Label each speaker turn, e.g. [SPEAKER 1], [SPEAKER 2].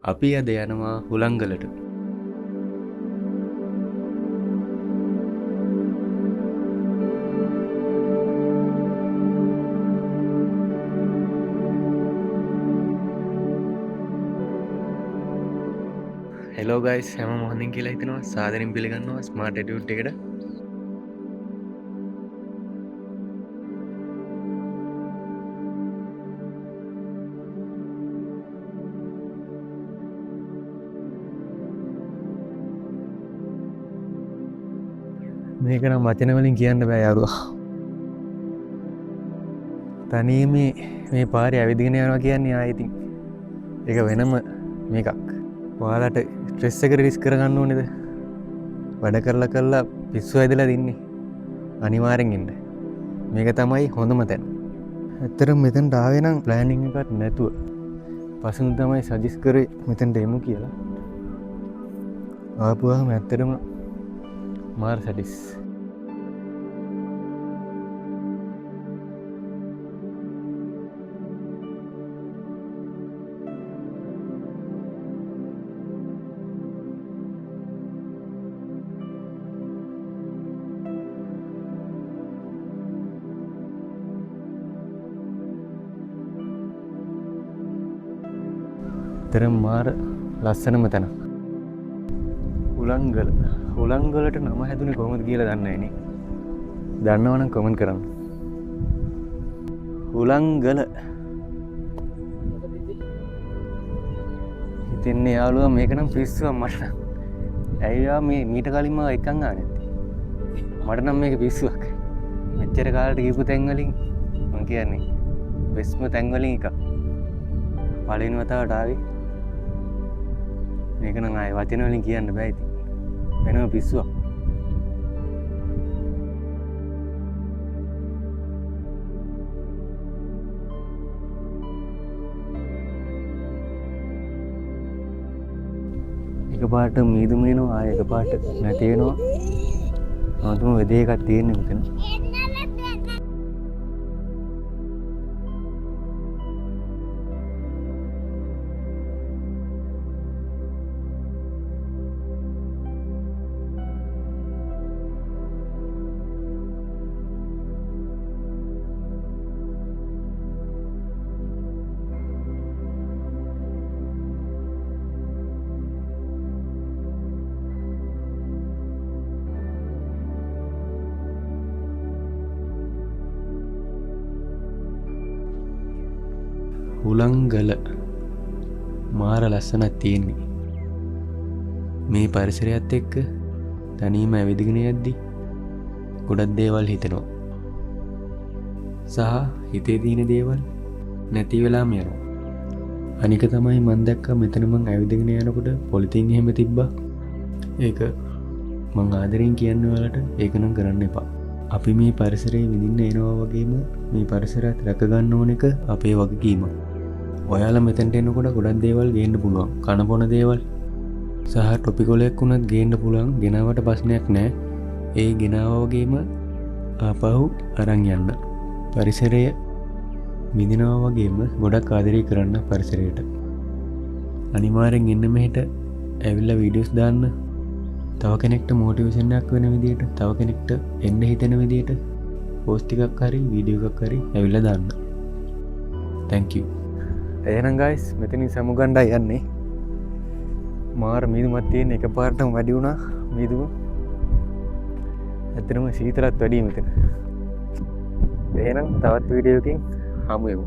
[SPEAKER 1] අපි අද යනවා හුළංගලට. හෙලෝ ගයිස්, හැම මොහොතින් කියලා හිතනවා. සාදරයෙන් පිළිගන්නවා ස්මාර්ට් ඇටිටියුඩ් එකට. මේක නම් වචන වලින් කියන්න බෑ යාළුවා. තනියම මේ පාරේ ඇවිදගෙන යනවා කියන්නේ ආයෙත් ඒක වෙනම මේකක්. ඔයාලට ස්ට්‍රෙස් එක රිලීස් කරගන්න ඕනේද? වැඩ කරලා පිස්සු ඇදලා දින්නේ. අනිවාර්යෙන් ඉන්න. මේක තමයි හොඳම තැන. ඇත්තටම මෙතනට ආවේ නම් ප්ලෑනින් එකක් නැතුව. පසුන් තමයි සජෙස්ට් කරේ මෙතනට එමු කියලා. ආපුවාම ඇත්තටම මාර සැටිස්. ඇත්තටම මාර ලස්සනම තැනක්. හුළංගල. හුළංගලට නම හැදුනේ කොහොමද කියලා දන්නේ නැහැ නේ. දන්නවනම් කමෙන්ට් කරන්න. හුළංගල. හිතන්නේ යාළුවා මේක නම් පිස්සුවක් මට නම්. ඇයියා මේ මීට කලින් මම එකක් ආන්නේ නැත්තේ. මට නම් මේක පිස්සුවක්. මෙච්චර කාලෙට ගිහපු තැන් වලින් මම කියන්නේ බෙස්ම තැන් වලින් එකක්. පළවෙනි වතාවට ආවේ. මේක නම් ආයේ වචන වලින් කියන්න බෑ ඉතින්. වෙනම පිස්සුවක්. එකපාරට මීදුම එනවා, ආයෙ එකපාරට නැති වෙනවා. අන්තිම වෙදේ එකක් තියෙන්නේ මෙතන. හුළංගල මාර ලස්සනක් තියෙන්නේ. මේ පරිසරයත් එක්ක තනියම ඇවිදගෙන යද්දි ගොඩක් දේවල් හිතෙනවා. සහ හිතේ තියෙන දේවල් නැති වෙලාම යනවා. අනික තමයි මම දැක්කා මෙතන මං ඇවිදගෙන යනකොට පොලිතින් එහෙම තිබ්බා. ඒක මං ආදරෙන් කියන්න ඔයාලට ඒක නම් කරන්න එපා. අපි මේ පරිසරයේ විඳින්න එනවා වගේම මේ පරිසරයත් රැක ගන්න ඕන එක අපේ වගකීමක්. ඔයාලා මෙතනට එනකොට ගොඩක් දේවල් ගේන්න පුළුවන්. කන බොන දේවල් සහ ටොපිකොලයක් වුණත් ගේන්න පුළුවන්. ගෙනාවට ප්‍රශ්නයක් නැහැ. ඒ ගෙනාවා වගේම ආපහු අරන් යන්න. පරිසරය විඳිනවා වගේම ගොඩක් ආදරය කරන්න පරිසරයට. අනිවාර්යෙන් එන්න මෙහෙට ඇවිල්ලා වීඩියෝස් දාන්න. තව කෙනෙක්ට මොටිවේෂන් එකක් වෙන විදියට, තව කෙනෙක්ට එන්න හිතෙන විදියට පෝස්ට් එකක් හරි වීඩියෝ එකක් හරි ඇවිල්ලා දාන්න. thank you. එහෙනම් guys මෙතනින් සමුගණ්ඩා යන්නේ. මාර මීදුමක් තියෙන එකපාරටම වැඩි වුණා මීදුම. ඇත්තටම සීතලත් වැඩි මෙතන. එහෙනම් තවත් වීඩියෝ එකකින් හමු වෙමු.